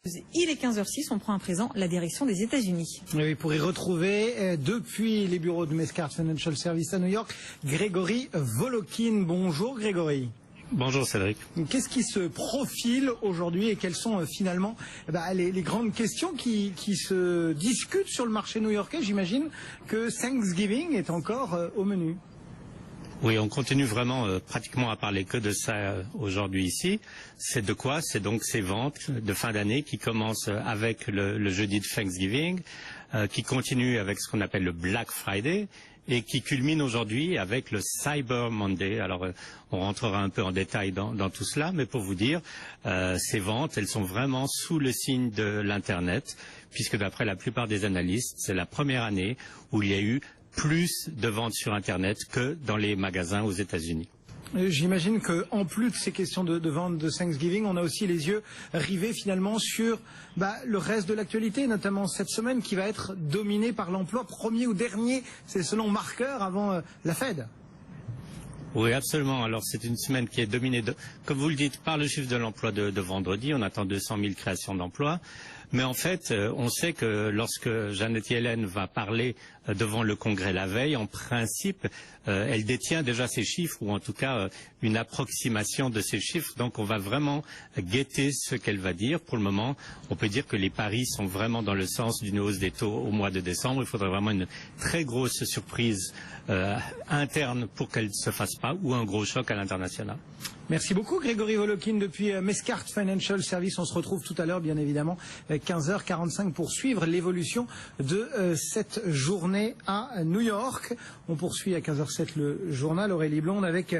Il est 15h06, on prend à présent la direction des États-Unis. Oui, pour y retrouver, depuis les bureaux de Mescart Financial Services à New York, Grégory Volokin. Bonjour Grégory. Bonjour Cédric. Qu'est-ce qui se profile aujourd'hui et quelles sont finalement les grandes questions qui se discutent sur le marché new-yorkais? J'imagine que Thanksgiving est encore au menu. Oui, on continue vraiment pratiquement à parler que de ça aujourd'hui ici. C'est de quoi? C'est donc ces ventes de fin d'année qui commencent avec le jeudi de Thanksgiving, qui continuent avec ce qu'on appelle le Black Friday et qui culmine aujourd'hui avec le Cyber Monday. Alors, on rentrera un peu en détail dans tout cela, mais pour vous dire, ces ventes, elles sont vraiment sous le signe de l'Internet, puisque d'après la plupart des analystes, c'est la première année où il y a eu plus de ventes sur Internet que dans les magasins aux États-Unis. J'imagine qu'en plus de ces questions de vente de Thanksgiving, on a aussi les yeux rivés finalement sur le reste de l'actualité, notamment cette semaine qui va être dominée par l'emploi premier ou dernier, c'est selon Marker, avant la Fed. Oui, absolument. Alors, c'est une semaine qui est dominée, comme vous le dites, par le chiffre de l'emploi de vendredi. On attend 200 000 créations d'emplois. Mais en fait, on sait que lorsque Janet Yellen va parler devant le Congrès la veille, en principe, elle détient déjà ces chiffres, ou en tout cas une approximation de ces chiffres. Donc, on va vraiment guetter ce qu'elle va dire. Pour le moment, on peut dire que les paris sont vraiment dans le sens d'une hausse des taux au mois de décembre. Il faudrait vraiment une très grosse surprise interne pour qu'elle ne se fasse pas, ou un gros choc à l'international. Merci beaucoup Grégory Volokin depuis Mescart Financial Services. On se retrouve tout à l'heure, bien évidemment, 15h45 pour suivre l'évolution de cette journée à New York. On poursuit à 15h07 le journal. Aurélie Blonde avec